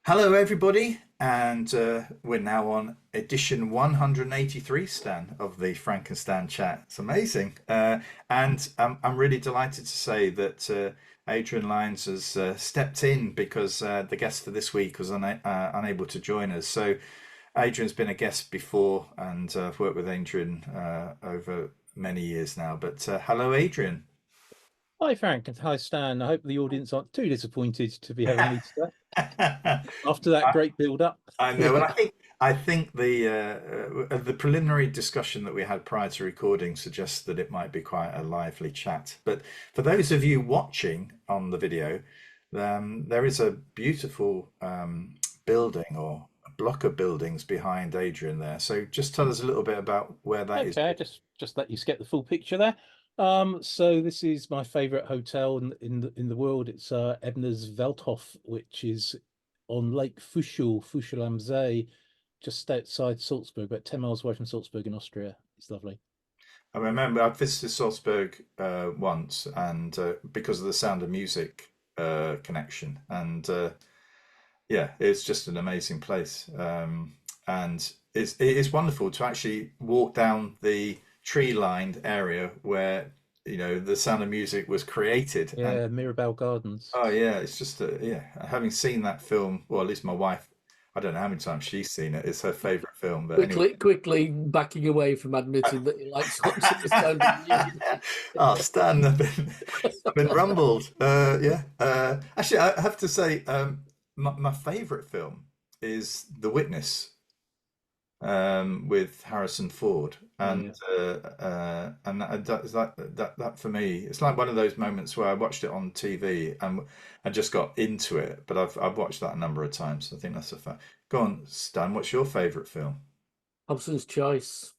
Hello, everybody, and we're now on edition 183, Stan, of the Frankenstein chat. It's amazing, and I'm really delighted to say that Adrian Lyons has stepped in because the guest for this week was unable to join us. So Adrian's been a guest before, and I've worked with Adrian over many years now. But hello, Adrian. Hi Frank and hi Stan. I hope the audience aren't too disappointed to be having me today after that great build up. I know, and I think the preliminary discussion that we had prior to recording suggests that it might be quite a lively chat. But for those of you watching on the video, there is a beautiful building or a block of buildings behind Adrian there. So just tell us a little bit about where that is. Okay, just let you get the full picture there. So this is my favorite hotel in the world. It's Ebner's Veldhof, which is on Lake Fuschel am See, just outside Salzburg, about 10 miles away from Salzburg in Austria. It's lovely. I remember I visited Salzburg once, and because of the Sound of Music connection, and yeah, it's just an amazing place. And it is wonderful to actually walk down the tree-lined area where the Sound of Music was created. And Yeah, Mirabelle Gardens. oh yeah, it's just yeah. Having seen that film, well, at least my wife, I don't know how many times she's seen it. It's her favorite film. But anyway, Quickly backing away from admitting that he likes songs of the Sound of Music. oh Stan, I've been rumbled. Yeah. Actually, I have to say, my favorite film is The Witness. With Harrison Ford, Oh and yeah. that for me, it's like one of those moments where I watched it on TV and I just got into it. But I've watched that a number of times. I think that's a fact. Go on, Stan. What's your favourite film? Hobson's Choice.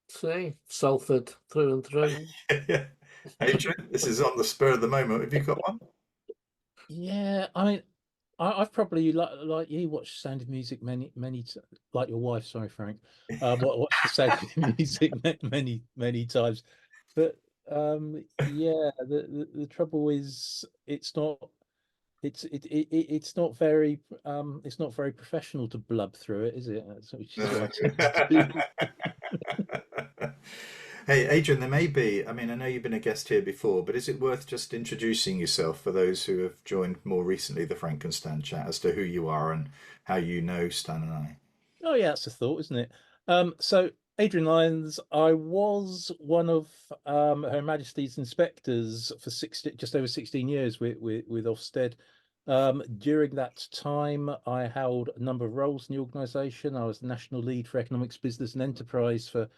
See, Salford through and through. Adrian, this is on the spur of the moment. Have you got one? Yeah, I mean, I've probably like you watched Sound of Music like your wife, sorry, Frank. Watched the Sound of Music many times, but yeah, the trouble is it's not very professional to blub through it, is it? Which is what No. I tend to do. Hey, Adrian, there may be, I mean, I know you've been a guest here before, but is it worth just introducing yourself for those who have joined more recently the Frankenstein chat as to who you are and how you know Stan and I? Oh yeah, that's a thought, isn't it? So Adrian Lyons, I was one of Her Majesty's inspectors for just over 16 years with Ofsted. During that time, I held a number of roles in the organisation. I was national lead for economics, business, and enterprise for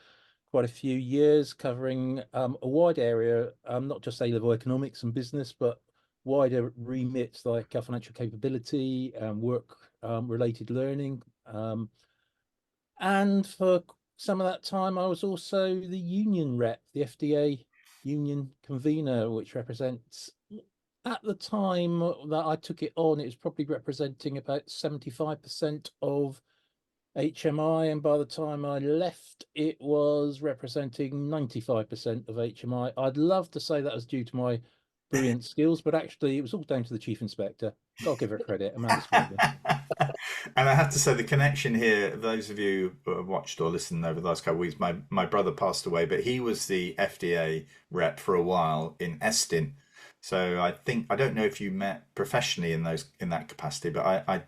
quite a few years, covering a wide area, not just A-level economics and business, but wider remits like financial capability, work related learning. And for some of that time, I was also the union rep, the FDA union convener, which represents, at the time that I took it on, it was probably representing about 75% of HMI. And by the time I left, it was representing 95% of HMI. I'd love to say that was due to my brilliant skills, but actually, it was all down to the chief inspector. Got to give her credit. Amanda Smallwood. And I have to say, the connection here, those of you who have watched or listened over the last couple of weeks, my brother passed away, but he was the FDA rep for a while in Estin. So I don't know if you met professionally in that capacity, but I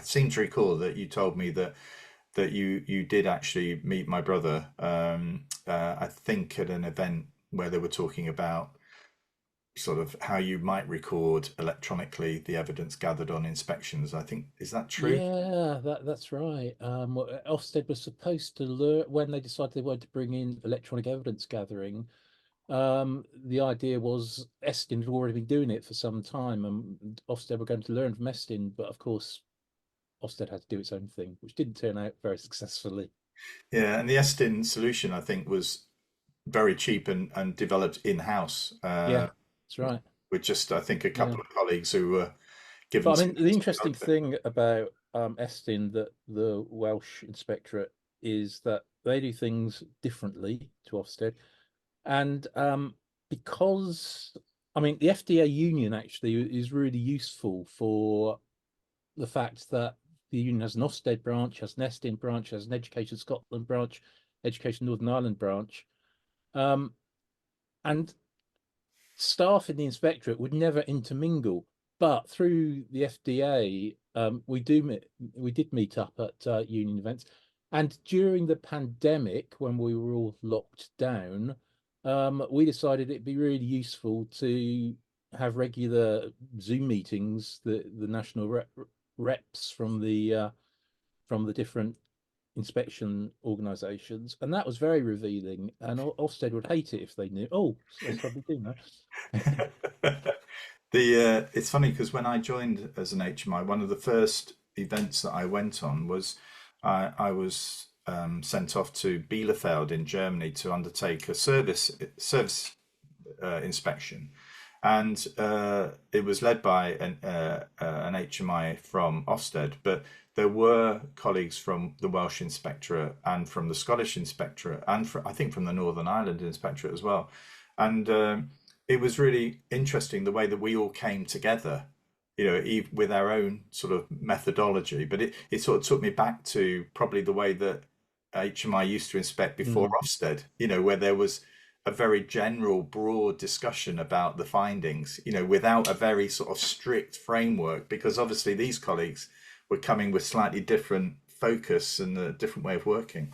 seem to recall that you told me that you did actually meet my brother. I think at an event where they were talking about sort of how you might record electronically the evidence gathered on inspections. I think, is that true? Yeah, that's right. Ofsted was supposed to learn when they decided they wanted to bring in electronic evidence gathering. The idea was Estin had already been doing it for some time, and Ofsted were going to learn from Estin, but of course, Ofsted had to do its own thing, which didn't turn out very successfully. Yeah, and the Estin solution, I think, was very cheap and developed in-house Yeah, that's right. with just, I think, a Yeah. couple of colleagues who were given But I some mean, the to interesting develop it. thing about Estin, that the Welsh Inspectorate, is that they do things differently to Ofsted. And because, I mean, the FDA union actually is really useful for the fact that the union has an Ofsted branch, has an Estin branch, has an Education Scotland branch, Education Northern Ireland branch, and staff in the inspectorate would never intermingle. But through the FDA, we did meet up at union events, and during the pandemic, when we were all locked down, we decided it'd be really useful to have regular Zoom meetings. The national reps from the different inspection organisations, and that was very revealing. And Ofsted would hate it if they knew. Oh, I probably do know. It's funny because when I joined as an HMI, one of the first events that I went on was I was sent off to Bielefeld in Germany to undertake a service inspection, and it was led by an HMI from Ofsted, but there were colleagues from the Welsh Inspectorate and from the Scottish Inspectorate and I think from the Northern Ireland Inspectorate as well. And it was really interesting the way that we all came together, with our own sort of methodology. But it sort of took me back to probably the way that HMI used to inspect before Ofsted, where there was a very general, broad discussion about the findings, without a very sort of strict framework, because obviously these colleagues were coming with slightly different focus and a different way of working.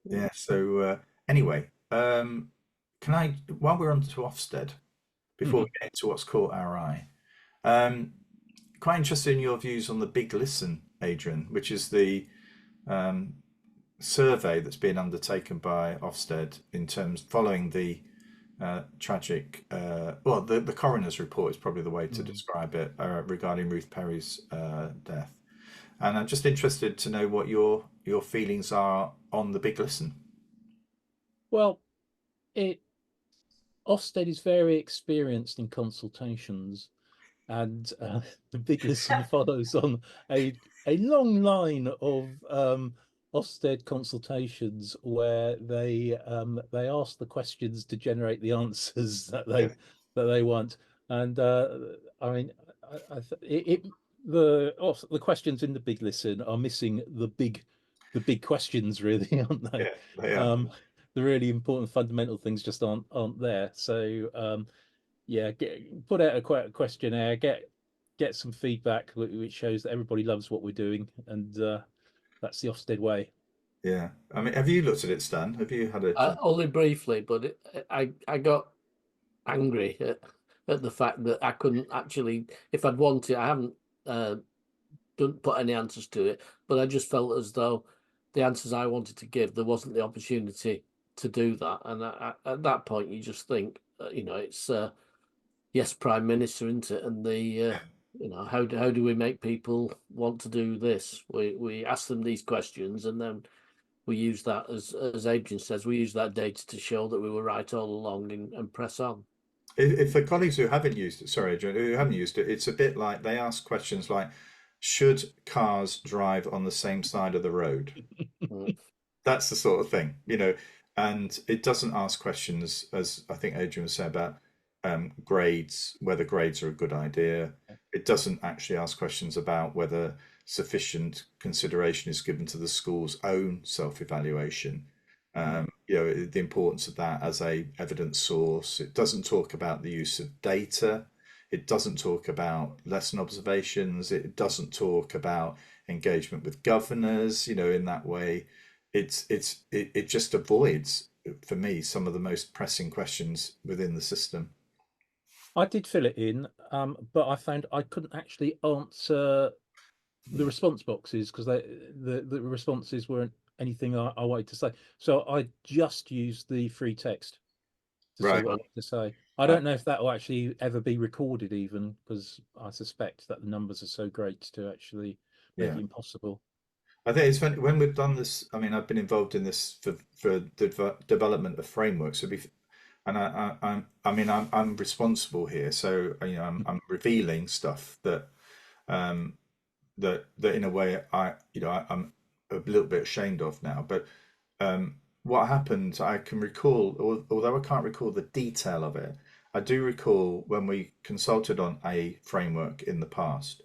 Yeah. So anyway, can I, while we're on to Ofsted, before we get into what's caught our eye, quite interested in your views on the Big Listen, Adrian, which is the survey that's been undertaken by Ofsted in terms following the tragic, the coroner's report is probably the way to describe it, regarding Ruth Perry's death. And I'm just interested to know what your feelings are on the Big Listen. Well, Ofsted is very experienced in consultations, and the Big Listen follows on a long line of Ofsted consultations where they ask the questions to generate the answers that they want. And I mean, the questions in the Big Listen are missing the big questions, really, aren't they? Yeah, they are. The really important fundamental things just aren't there. So yeah, put out a questionnaire, get some feedback which shows that everybody loves what we're doing, and that's the Ofsted way. Yeah. I mean, have you looked at it, Stan? Have you had it? Only briefly, but I got angry at the fact that I couldn't actually, if I'd wanted, I haven't didn't put any answers to it, but I just felt as though the answers I wanted to give, there wasn't the opportunity to do that. And at that point, you just think, it's yes, Prime Minister, isn't it? And the how do we make people want to do this? We ask them these questions, and then we use that, as Adrian says, we use that data to show that we were right all along and press on. If for colleagues who haven't used it, sorry, Adrian, who haven't used it, it's a bit like they ask questions like, should cars drive on the same side of the road? That's the sort of thing, and it doesn't ask questions, as I think Adrian was saying, about grades, whether grades are a good idea. It doesn't actually ask questions about whether sufficient consideration is given to the school's own self-evaluation. The importance of that as a evidence source. It doesn't talk about the use of data. It doesn't talk about lesson observations. It doesn't talk about engagement with governors. In that way, it just avoids, for me, some of the most pressing questions within the system. I did fill it in, but I found I couldn't actually answer the response boxes because the responses weren't anything I wanted to say. So I just used the free text to say what I wanted to say. I don't know if that will actually ever be recorded, even, because I suspect that the numbers are so great to actually make it impossible. I think it's funny when we've done this. I mean, I've been involved in this for the development of frameworks. And I'm responsible here, so I'm revealing stuff that that in a way I'm a little bit ashamed of now. But what happened, I can recall, although I can't recall the detail of it, I do recall when we consulted on a framework in the past,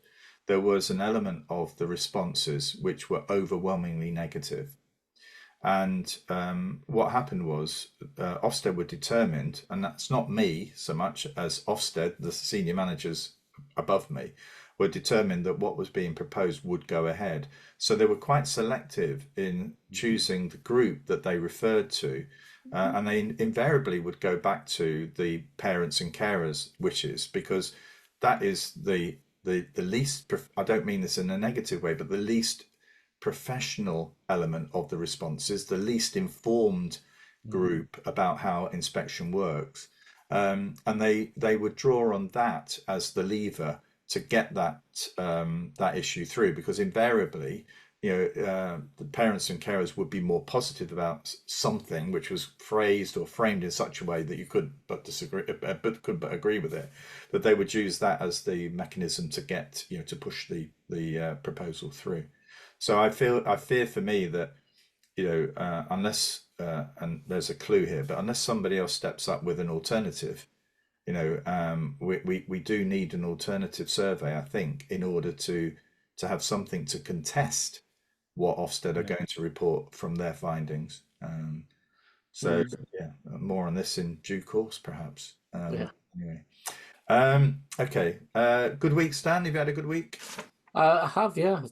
there was an element of the responses which were overwhelmingly negative. And what happened was Ofsted were determined, and that's not me so much as Ofsted, the senior managers above me, were determined that what was being proposed would go ahead. So they were quite selective in choosing the group that they referred to. And they invariably would go back to the parents and carers' wishes, because that is the least, I don't mean this in a negative way, but the least professional element of the responses, the least informed group about how inspection works. And they would draw on that as the lever to get that that issue through, because invariably, the parents and carers would be more positive about something which was phrased or framed in such a way that you could but disagree, but could but agree with it. That they would use that as the mechanism to get, to push the proposal through. So I fear for me that, unless and there's a clue here, but unless somebody else steps up with an alternative, we do need an alternative survey, I think, in order to have something to contest what Ofsted are going to report from their findings. So yeah, more on this in due course, perhaps. Anyway, okay. Good week, Stan. Have you had a good week? I have, yeah.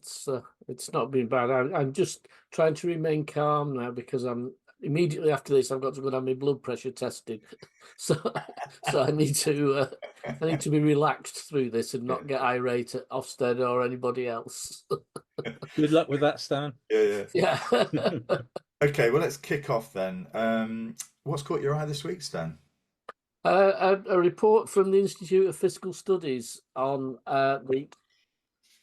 It's not been bad. I'm just trying to remain calm now, because I'm immediately after this I've got to go and have my blood pressure tested. So I need to be relaxed through this and not get irate at Ofsted or anybody else. Good luck with that, Stan. Yeah. Okay, well, let's kick off then. What's caught your eye this week, Stan? A report from the Institute of Fiscal Studies on the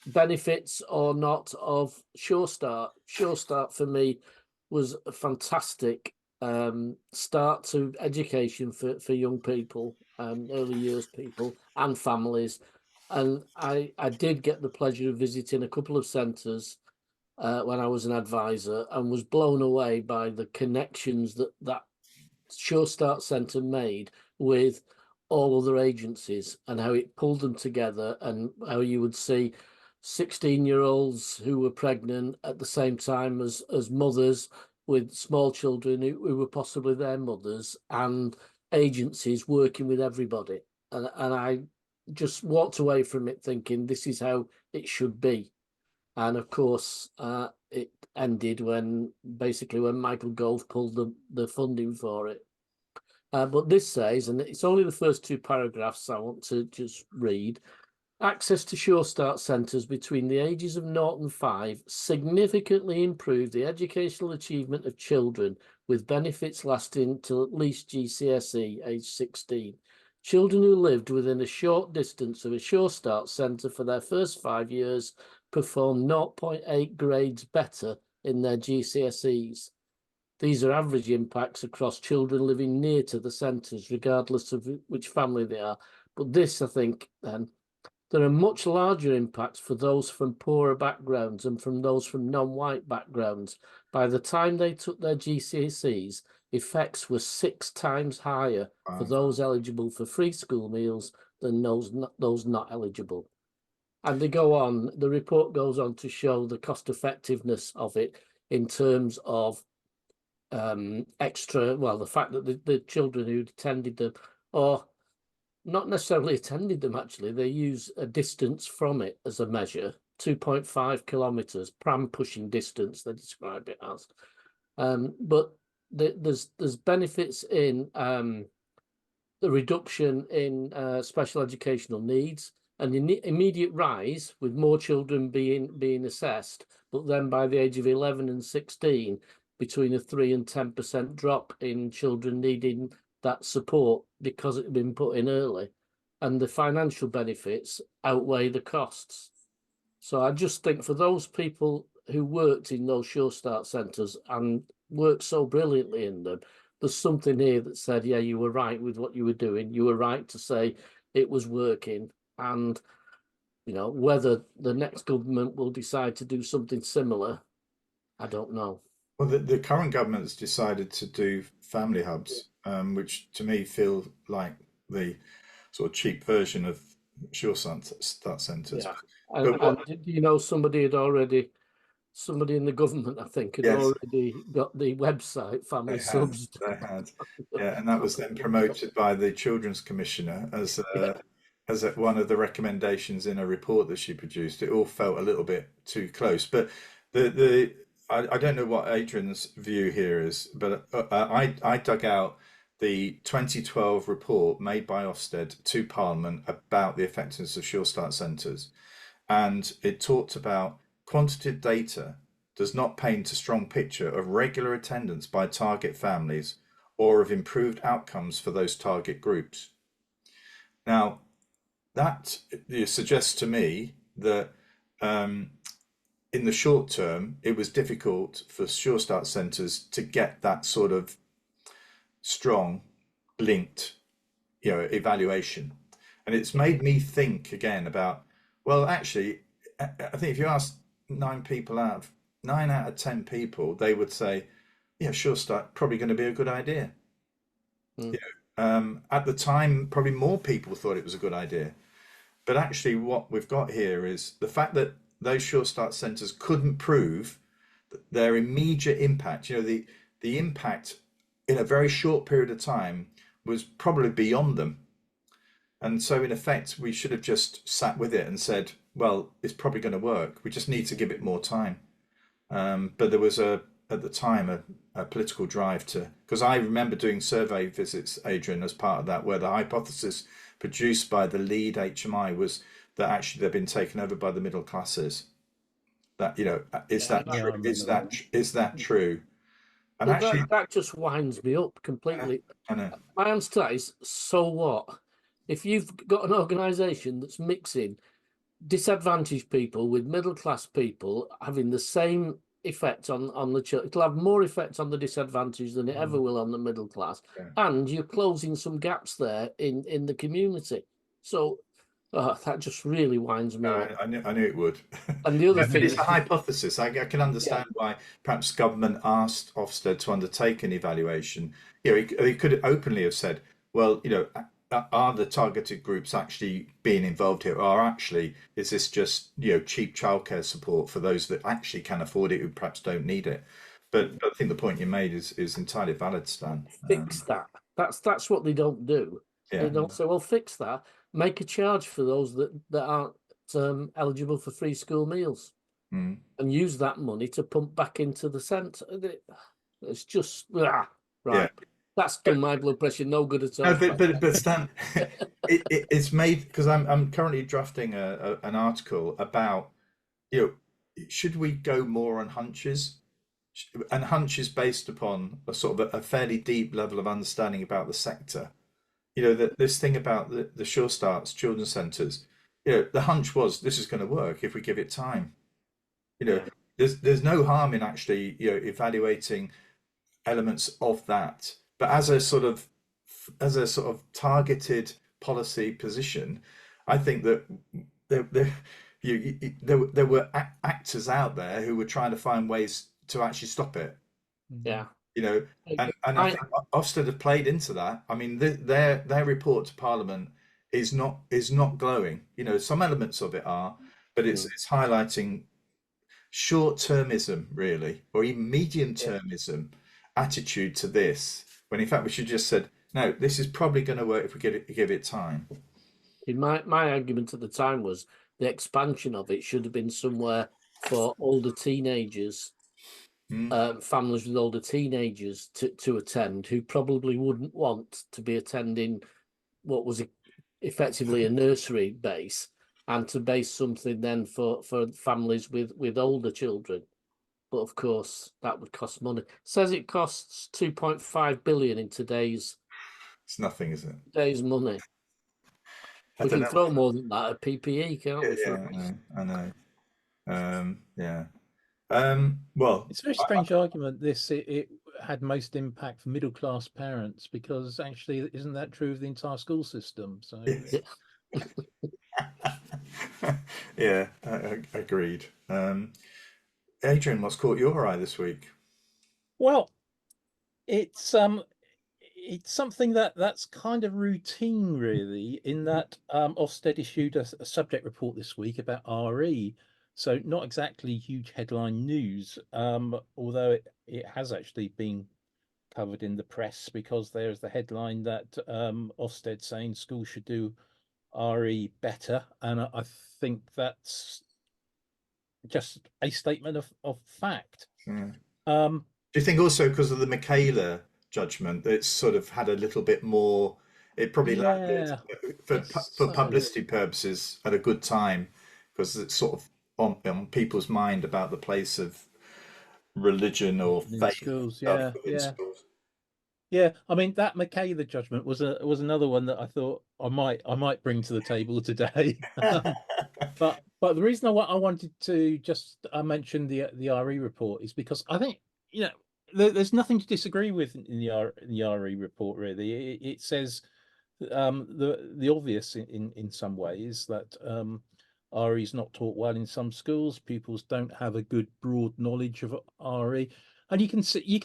benefits or not of Sure Start. Sure Start for me was a fantastic start to education for young people, early years people and families. And I did get the pleasure of visiting a couple of centres when I was an advisor, and was blown away by the connections that Sure Start Centre made with all other agencies, and how it pulled them together, and how you would see 16-year-olds who were pregnant at the same time as mothers with small children who were possibly their mothers, and agencies working with everybody. And I just walked away from it thinking this is how it should be. And of course, it ended when Michael Gove pulled the funding for it. But this says, and it's only the first two paragraphs I want to just read: access to Sure Start centres between the ages of 0 and 5 significantly improved the educational achievement of children, with benefits lasting till at least GCSE age 16. Children who lived within a short distance of a Sure Start centre for their first 5 years performed 0.8 grades better in their GCSEs. These are average impacts across children living near to the centres, regardless of which family they are. But this, I think, then, there are much larger impacts for those from poorer backgrounds and from those from non-white backgrounds. By the time they took their GCSEs, effects were 6 times higher for those eligible for free school meals than those not eligible. And they go on, the report goes on to show the cost effectiveness of it in terms of the fact that the children who attended them, or not necessarily attended them, actually, they use a distance from it as a measure, 2.5 kilometres, pram pushing distance, they describe it as. But there's benefits in the reduction in special educational needs, and the immediate rise with more children being assessed, but then by the age of 11 and 16, between a 3 and 10% drop in children needing that support because it had been put in early, and the financial benefits outweigh the costs. So I just think for those people who worked in those Sure Start centres and worked so brilliantly in them, there's something here that said, yeah, you were right with what you were doing. You were right to say it was working. And, whether the next government will decide to do something similar, I don't know. Well, the current government has decided to do family hubs, which to me feel like the sort of cheap version of Sure Start centres. Yeah. But what, And do you know somebody in the government, I think, had yes, already got the website Family Subs. they had, yeah, and that was then promoted by the Children's Commissioner as one of the recommendations in a report that she produced. It all felt a little bit too close, but I don't know what Adrian's view here is, but I dug out the 2012 report made by Ofsted to Parliament about the effectiveness of Sure Start centres, and it talked about quantitative data does not paint a strong picture of regular attendance by target families or of improved outcomes for those target groups. Now, that suggests to me that in the short term, it was difficult for Sure Start centres to get that sort of strong linked, evaluation. And it's made me think again about, well, actually, I think if you ask 9 out of 10 people, they would say, yeah, Sure Start probably going to be a good idea. At the time, probably more people thought it was a good idea. But actually what we've got here is the fact that those Sure Start centres couldn't prove their immediate impact. The impact in a very short period of time was probably beyond them. And so in effect, we should have just sat with it and said, well, it's probably going to work. We just need to give it more time. But there was at the time a political drive because I remember doing survey visits, Adrian, as part of that, where the hypothesis produced by the lead HMI was that actually they've been taken over by the middle classes. That, is that true? Is that true? And well, actually, that just winds me up completely. I know. My answer to that is, so what? If you've got an organisation that's mixing disadvantaged people with middle class people having the same effect on the children, it'll have more effect on the disadvantaged than it ever will on the middle class. Yeah. And you're closing some gaps there in the community. So that just really winds me up. I knew it would. And the other thing it's a hypothesis. I can understand why perhaps government asked Ofsted to undertake an evaluation. They could openly have said, well, are the targeted groups actually being involved here, or actually is this just cheap childcare support for those that actually can afford it who perhaps don't need it? But I think the point you made is entirely valid, Stan. Fix that. That's what they don't do. Yeah. They don't say, well, fix that. Make a charge for those that aren't eligible for free school meals, and use that money to pump back into the centre. It's just right. Yeah. That's done my blood pressure no good at all. No, but Stan, it's made because I'm currently drafting an article about should we go more on hunches, and hunches based upon a sort of a fairly deep level of understanding about the sector. This thing about the Sure Starts children's centres. The hunch was this is going to work if we give it time. There's no harm in actually evaluating elements of that. But as a sort of targeted policy position, I think that there were actors out there who were trying to find ways to actually stop it. Yeah. And I think Ofsted have played into that. I mean, their report to Parliament is not glowing. Some elements of it are, but it's highlighting short-termism, really, or even medium-termism attitude to this. When in fact we should just said, no, this is probably going to work if we give it time. My argument at the time was the expansion of it should have been somewhere for older teenagers, families with older teenagers to attend, who probably wouldn't want to be attending what was effectively a nursery base, and to base something then for families with older children. But of course, that would cost money. It says it costs 2.5 billion in today's. It's nothing, is it? Today's money. We can throw more than that at PPE, can't we? Yeah, I know. Well, it's a very strange argument. It had most impact for middle class parents, because actually, isn't that true of the entire school system? So. Yeah, agreed. Adrian, what's caught your eye this week? Well, it's it's something that's kind of routine, really, in that Ofsted issued a subject report this week about RE. So not exactly huge headline news, although it has actually been covered in the press, because there's the headline that Ofsted saying schools should do RE better, and I think that's just a statement of fact. Yeah. Um, Do you think also because of the Michaela judgment, that it's sort of had a little bit more? It probably landed yeah, for guess for so. publicity purposes at a good time, because it's sort of on people's mind about the place of religion or In faith schools, stuff yeah, within yeah. schools. Yeah, I mean that Michaela judgment was another one that I thought I might bring to the table today. But the reason I wanted to just mention the RE report is because I think, there's nothing to disagree with in the RE report, really. It says the obvious in some ways, that RE is not taught well in some schools. Pupils don't have a good broad knowledge of RE, and you can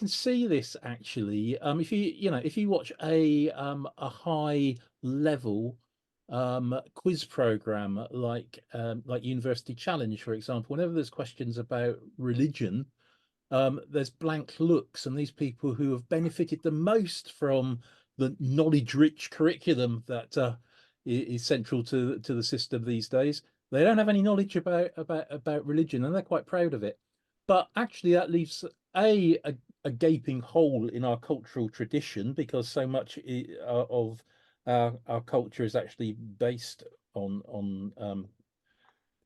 see this actually, if you watch a high level quiz program like University Challenge, for example. Whenever there's questions about religion, there's blank looks, and these people who have benefited the most from the knowledge-rich curriculum that is central to the system these days, they don't have any knowledge about religion, and they're quite proud of it. But actually, that leaves a gaping hole in our cultural tradition, because so much of our culture is actually based on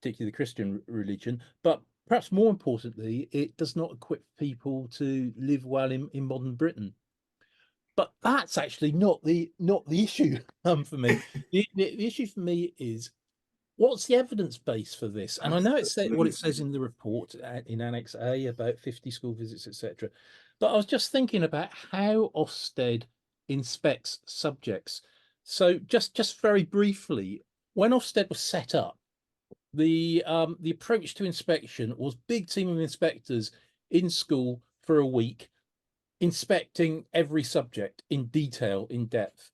particularly the Christian religion. But perhaps more importantly, it does not equip people to live well in modern Britain. But that's actually not the issue for me. The issue for me is, what's the evidence base for this? And I know it's what it says in the report in Annex A about 50 school visits, etc. But I was just thinking about how Ofsted inspects subjects. So just very briefly, when Ofsted was set up, the approach to inspection was big team of inspectors in school for a week, inspecting every subject in detail, in depth.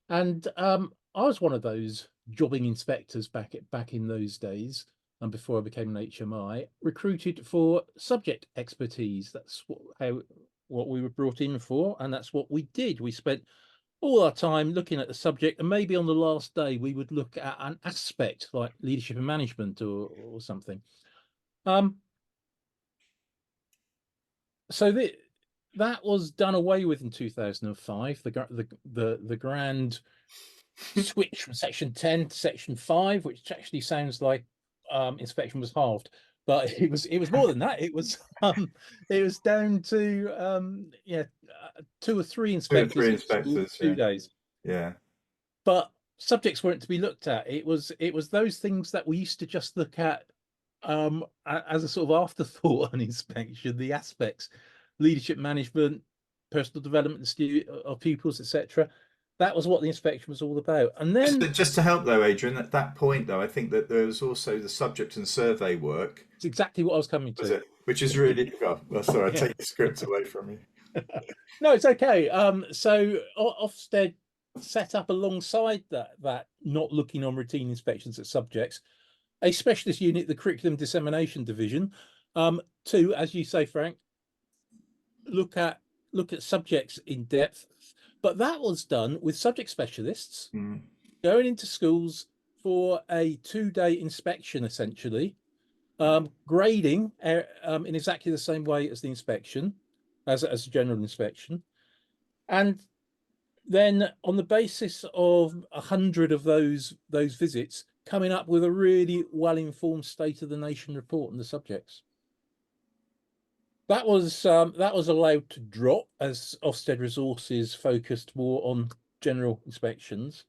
And I was one of those jobbing inspectors back in those days, and before I became an HMI, recruited for subject expertise. That's what we were brought in for, and that's what we did. We spent all our time looking at the subject, and maybe on the last day we would look at an aspect like leadership and management or something. So that was done away with in 2005. The grand switch from section 10 to section 5, which actually sounds like inspection was halved, but it was more than that. It was down to 2 or 3 Two or inspectors three in school, inspectors, 2 days. yeah. But subjects weren't to be looked at. It was those things that we used to just look at as a sort of afterthought on inspection, the aspects, leadership management, personal development of pupils, etc. That was what the inspection was all about. And then Just to help though, Adrian, at that point though, I think that there was also the subject and survey work, it's exactly what I was coming was to. it? Which is really, oh, sorry, I Yeah. take the script away from you. No, it's okay. So Ofsted set up alongside that not looking on routine inspections at subjects, a specialist unit, the Curriculum Dissemination Division, to, as you say, Frank, look at subjects in depth. But that was done with subject specialists going into schools for a 2-day inspection, essentially, grading in exactly the same way as the inspection, as a general inspection, and then on the basis of 100 of those visits, coming up with a really well-informed state of the nation report on the subjects. That was allowed to drop as Ofsted resources focused more on general inspections.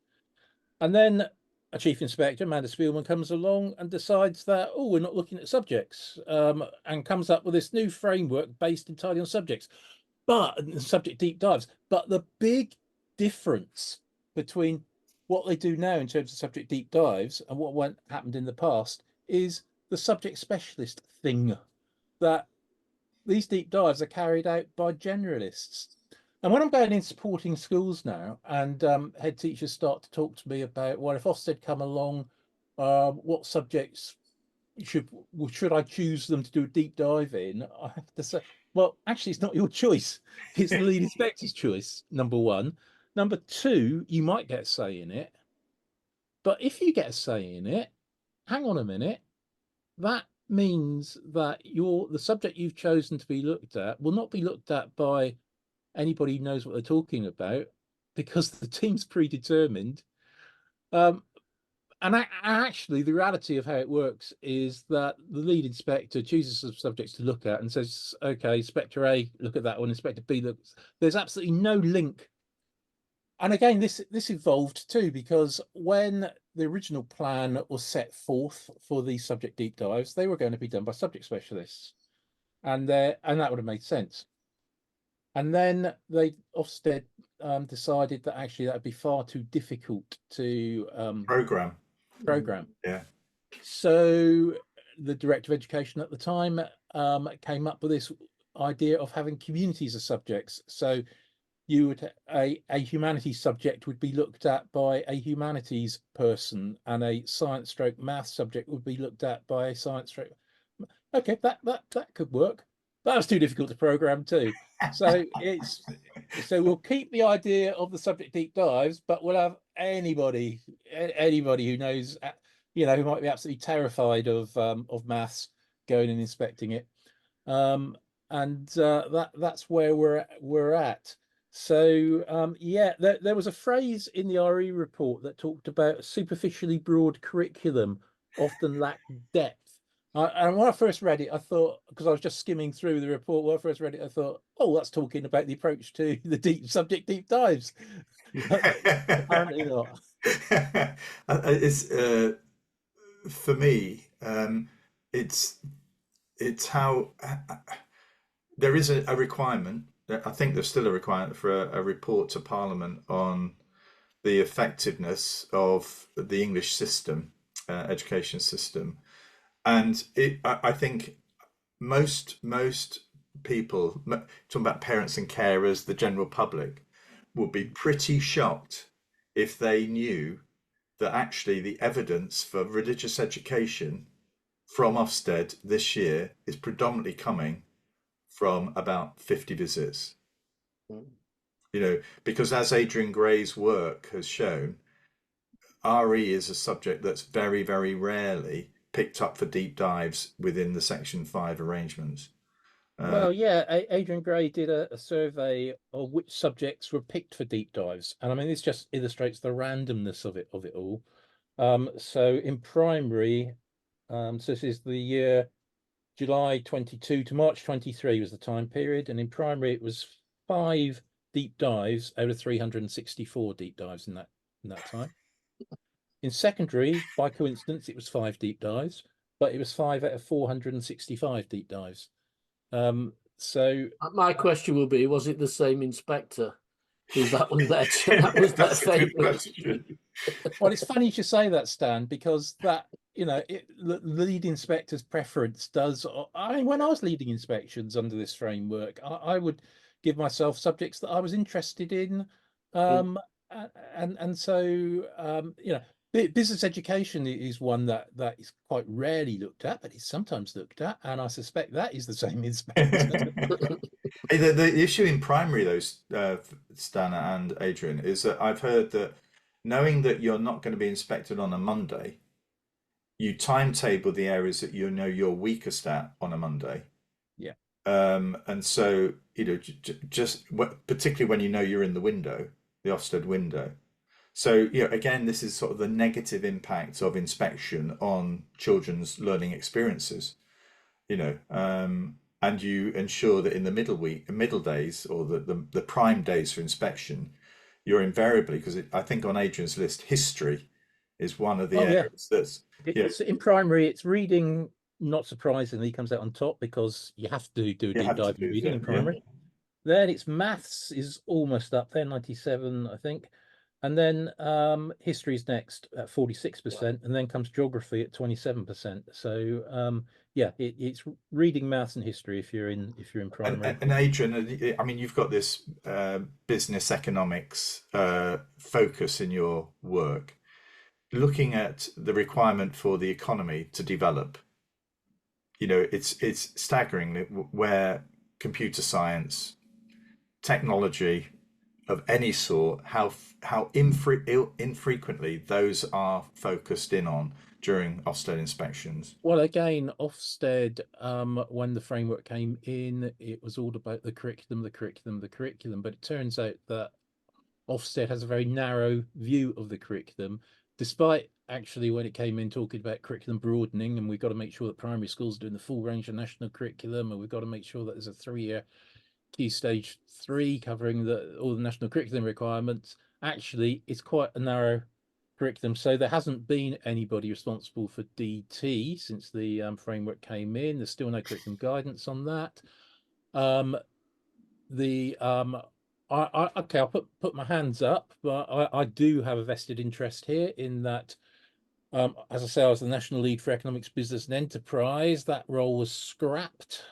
And then a chief inspector, Amanda Spielman, comes along and decides that, we're not looking at subjects, and comes up with this new framework based entirely on subjects, but subject deep dives. But the big difference between what they do now in terms of subject deep dives and what happened in the past is the subject specialist thing, that these deep dives are carried out by generalists. And when I'm going in supporting schools now, and head teachers start to talk to me about, well, if Ofsted come along, what subjects should I choose them to do a deep dive in? I have to say, well, actually, it's not your choice. It's the lead inspector's choice, number one. Number two, you might get a say in it. But if you get a say in it, hang on a minute, that means that the subject you've chosen to be looked at will not be looked at by anybody who knows what they're talking about, because the team's predetermined. And actually, the reality of how it works is that the lead inspector chooses some subjects to look at and says, okay, Inspector A, look at that one, Inspector B looks. There's absolutely no link. And again, this evolved too, because when the original plan was set forth for these subject deep dives, they were going to be done by subject specialists. And that would have made sense. And then Ofsted decided that actually that would be far too difficult to program. Yeah. So the Director of Education at the time came up with this idea of having communities of subjects. So you would a humanities subject would be looked at by a humanities person, and a science stroke math subject would be looked at by a science stroke. Okay, that could work. That was too difficult to program too. So we'll keep the idea of the subject deep dives, but we'll have anybody who knows, who might be absolutely terrified of maths going and inspecting it. That's where we're at. So there was a phrase in the RE report that talked about a superficially broad curriculum often lacked depth. And when I first read it, I thought, because I was just skimming through the report, when I first read it, I thought, oh, that's talking about the approach to the subject deep dives. Apparently not. It's for me, it's how there is a requirement. I think there's still a requirement for a report to Parliament on the effectiveness of the English system, education system. And I think most people, talking about parents and carers, the general public, would be pretty shocked if they knew that actually the evidence for religious education from Ofsted this year is predominantly coming from about 50 visits. Because as Adrian Gray's work has shown, RE is a subject that's very, very rarely picked up for deep dives within the Section 5 arrangements. Well, yeah, Adrian Gray did a survey of which subjects were picked for deep dives, and I mean this just illustrates the randomness of it all. So in primary, so this is the year July 22 to March 23 was the time period, and in primary it was 5 deep dives out of 364 deep dives in that time. In secondary, by coincidence, it was 5 deep dives, but it was 5 out of 465 deep dives. So my question will be: was it the same inspector? Was that one their their favourite? Well, it's funny you should say that, Stan, because that the lead inspector's preference does. I mean, when I was leading inspections under this framework, I would give myself subjects that I was interested in, and so business education is one that is quite rarely looked at, but it's sometimes looked at, and I suspect that is the same inspector. The issue in primary, though, Stan and Adrian, is that I've heard that knowing that you're not going to be inspected on a Monday, you timetable the areas that you're weakest at on a Monday. Yeah. And so just particularly when you're in the window, the Ofsted window. So again, this is sort of the negative impact of inspection on children's learning experiences. And you ensure that in the middle days, or the prime days for inspection, you're invariably, because I think on Adrian's list, history is one of the areas that's. It's in primary. It's reading, not surprisingly, comes out on top because you have to do a deep dive in reading in primary. Then it's maths is almost up there, 97, I think. And then history is next at 46%, and then comes geography at 27%. So yeah, it's reading, maths, and history if you're in primary. And Adrian, I mean, you've got this business economics focus in your work, looking at the requirement for the economy to develop. You know, it's staggering where computer science, technology of any sort, how infrequently those are focused in on during Ofsted inspections. Well, again, Ofsted, when the framework came in, it was all about the curriculum. But it turns out that Ofsted has a very narrow view of the curriculum, despite actually when it came in talking about curriculum broadening, and we've got to make sure that primary schools are doing the full range of national curriculum, and we've got to make sure that there's a 3-year Key Stage 3 covering all the national curriculum requirements. Actually, it's quite a narrow curriculum, so there hasn't been anybody responsible for DT since the framework came in. There's still no curriculum guidance on that. Okay, I'll put my hands up, but I do have a vested interest here in that. As I say, I was the national lead for economics, business, and enterprise. That role was scrapped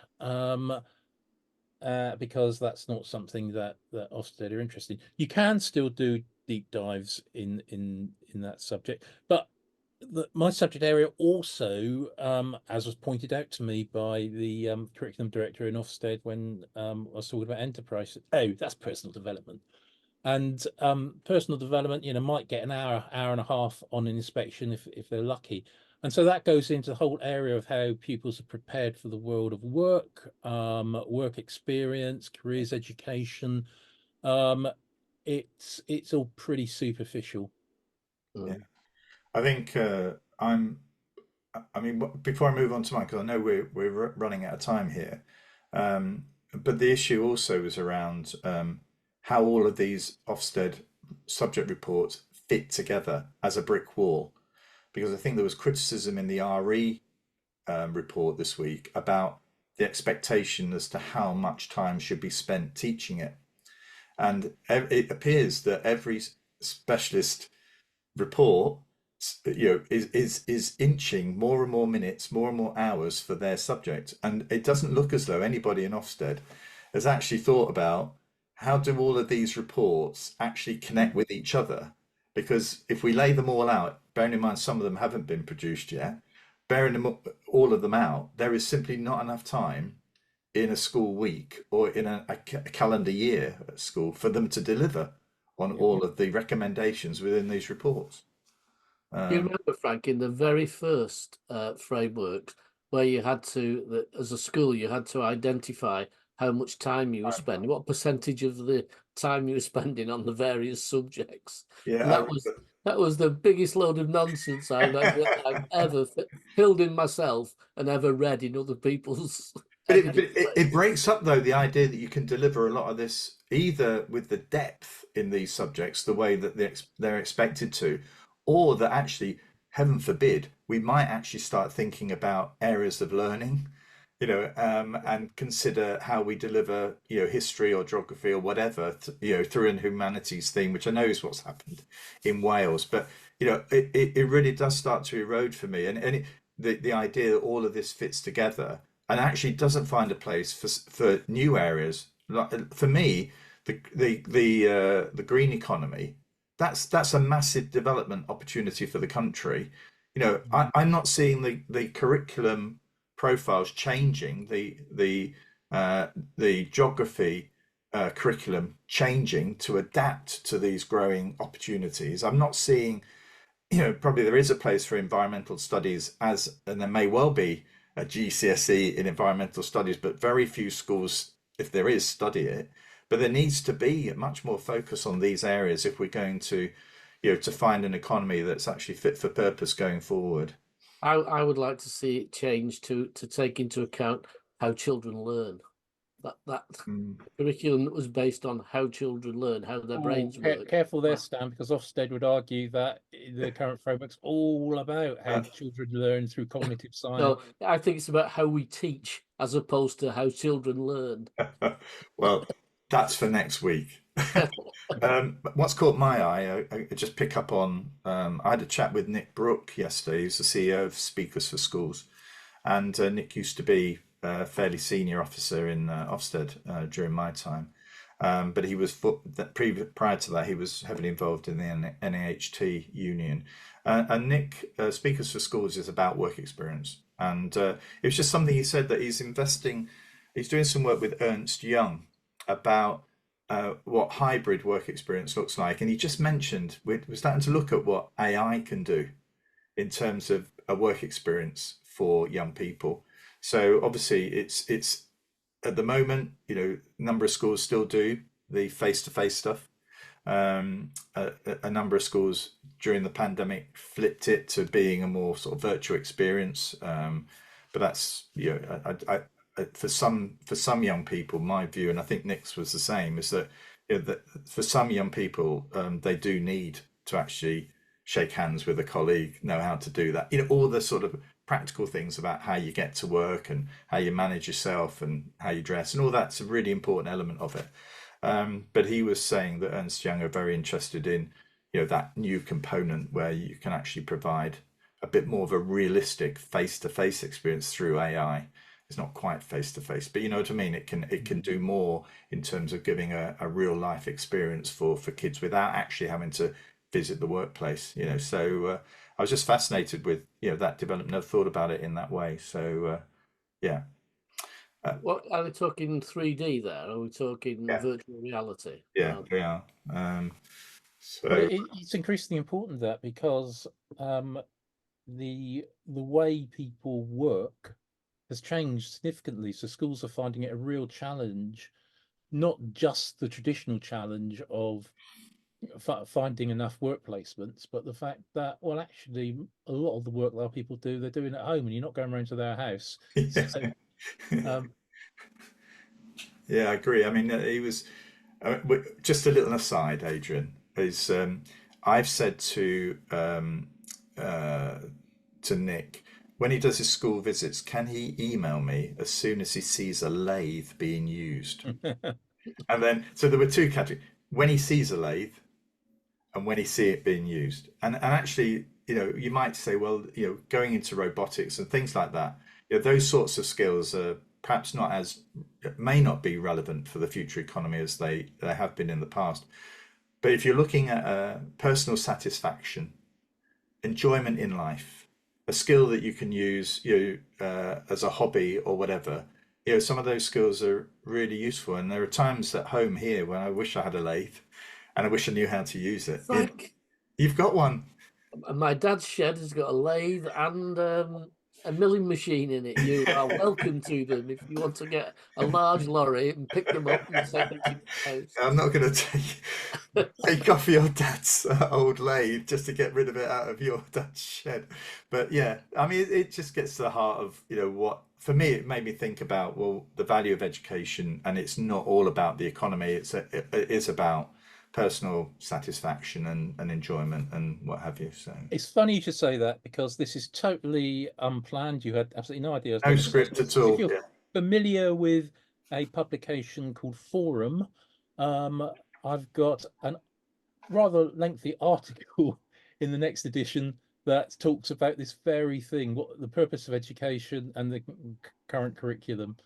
because that's not something that Ofsted are interested in. You can still do deep dives in that subject, but my subject area also, as was pointed out to me by the curriculum director in Ofsted when I was talking about enterprise, that's personal development. And personal development, might get an hour and a half on an inspection if they're lucky. And so that goes into the whole area of how pupils are prepared for the world of work, work experience, careers education. It's all pretty superficial. Yeah. I think I mean, before I move on to mine, because I know we're running out of time here, but the issue also is around how all of these Ofsted subject reports fit together as a brick wall. Because I think there was criticism in the RE report this week about the expectation as to how much time should be spent teaching it. And it appears that every specialist report, is inching more and more minutes, more and more hours for their subject. And it doesn't look as though anybody in Ofsted has actually thought about how do all of these reports actually connect with each other? Because if we lay them all out, bearing in mind some of them haven't been produced yet, all of them out, there is simply not enough time in a school week or in a calendar year at school for them to deliver on all of the recommendations within these reports. You remember, Frank, in the very first framework, where you had to, as a school, you had to identify how much time you were spending, what percentage of the time you were spending on the various subjects. Yeah, that was the biggest load of nonsense I've ever filled in myself and ever read in other people's. But it breaks up, though, the idea that you can deliver a lot of this either with the depth in these subjects, the way that they're expected to, or that actually, heaven forbid, we might actually start thinking about areas of learning, and consider how we deliver, history or geography or whatever, through a humanities theme, which I know is what's happened in Wales. But, it really does start to erode for me. And the idea that all of this fits together and actually doesn't find a place for new areas. For me, the green economy, that's a massive development opportunity for the country. I'm not seeing the curriculum profiles changing, the geography curriculum changing to adapt to these growing opportunities. I'm not seeing, probably there is a place for environmental studies and there may well be a GCSE in environmental studies, but very few schools, if there is, study it. But there needs to be much more focus on these areas if we're going to, to find an economy that's actually fit for purpose going forward. I would like to see it change to take into account how children learn. That curriculum that was based on how children learn, how their brains work. Careful there, Stan, because Ofsted would argue that the current framework's all about how children learn through cognitive science. No, I think it's about how we teach as opposed to how children learn. Well, that's for next week. What's caught my eye, I just pick up on, I had a chat with Nick Brooke yesterday, who's the CEO of Speakers for Schools. And Nick used to be a fairly senior officer in Ofsted during my time. But he was prior to that, he was heavily involved in the NAHT union. And Nick, Speakers for Schools, is about work experience. And it was just something he said that he's doing some work with Ernst Young about what hybrid work experience looks like. And he just mentioned we're starting to look at what AI can do in terms of a work experience for young people. So obviously it's at the moment, a number of schools still do the face-to-face stuff. A number of schools during the pandemic flipped it to being a more sort of virtual experience. But that's, for some young people, my view, and I think Nick's was the same, is that, that for some young people, they do need to actually shake hands with a colleague, know how to do that. All the sort of practical things about how you get to work and how you manage yourself and how you dress and all that's a really important element of it. But he was saying that Ernst Young are very interested in, that new component where you can actually provide a bit more of a realistic face-to-face experience through AI. It's not quite face-to-face, but you know what I mean? It can do more in terms of giving a real life experience for kids without actually having to visit the workplace, So I was just fascinated with, that development. Never thought about it in that way. So, yeah. What are we talking 3D there? Are we talking virtual reality? Yeah, we are. So well, it's increasingly important that because the way people work has changed significantly. So schools are finding it a real challenge, not just the traditional challenge of finding enough work placements, but the fact that, well, actually, a lot of the work that people do, they're doing at home, and you're not going around to their house. yeah. So, Yeah, I agree. I mean, he was just a little aside, Adrian, is I've said to Nick, when he does his school visits, can he email me as soon as he sees a lathe being used? And then, so there were two categories: when he sees a lathe and when he see it being used. And actually, you might say, well, going into robotics and things like that, those sorts of skills are perhaps may not be relevant for the future economy as they have been in the past. But if you're looking at personal satisfaction, enjoyment in life, a skill that you can use as a hobby or whatever, some of those skills are really useful. And there are times at home here when I wish I had a lathe and I wish I knew how to use it. Frank, You've got one. My dad's shed has got a lathe and a milling machine in it. You are welcome to them if you want to get a large lorry and pick them up and send them to your house. I'm not going to take off your dad's old lathe just to get rid of it out of your dad's shed. But yeah, I mean, it just gets to the heart of, what, for me, it made me think about, well, the value of education, and it's not all about the economy. It is about personal satisfaction and enjoyment and what have you. So it's funny you should say that, because this is totally unplanned. You had absolutely no idea. No script at all. If you're familiar with a publication called Forum, I've got a rather lengthy article in the next edition that talks about this very thing, what the purpose of education and the current curriculum.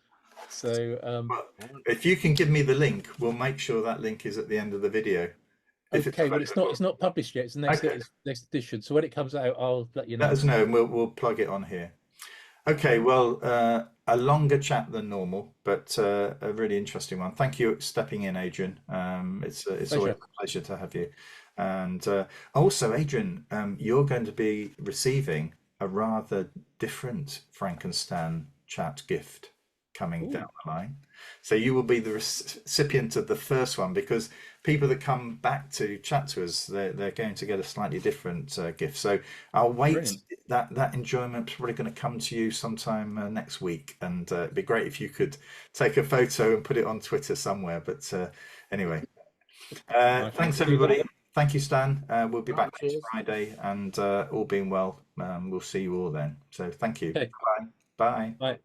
So well, if you can give me the link, we'll make sure that link is at the end of the video. Okay, but it's not published yet. It's the next edition. So when it comes out, I'll let you know. Let us know, and we'll plug it on here. Okay, well, a longer chat than normal, but a really interesting one. Thank you for stepping in, Adrian. It's always a pleasure to have you. And also, Adrian, you're going to be receiving a rather different Frankenstein chat gift coming down the line. So you will be the recipient of the first one, because people that come back to chat to us, they're going to get a slightly different gift. So I'll wait. Brilliant. That enjoyment's probably going to come to you sometime next week, and it'd be great if you could take a photo and put it on Twitter somewhere. But anyway, thanks everybody. Thank you, Stan. We'll be back next Friday, and all being well, we'll see you all then. So thank you. Okay. Bye. Bye. Bye.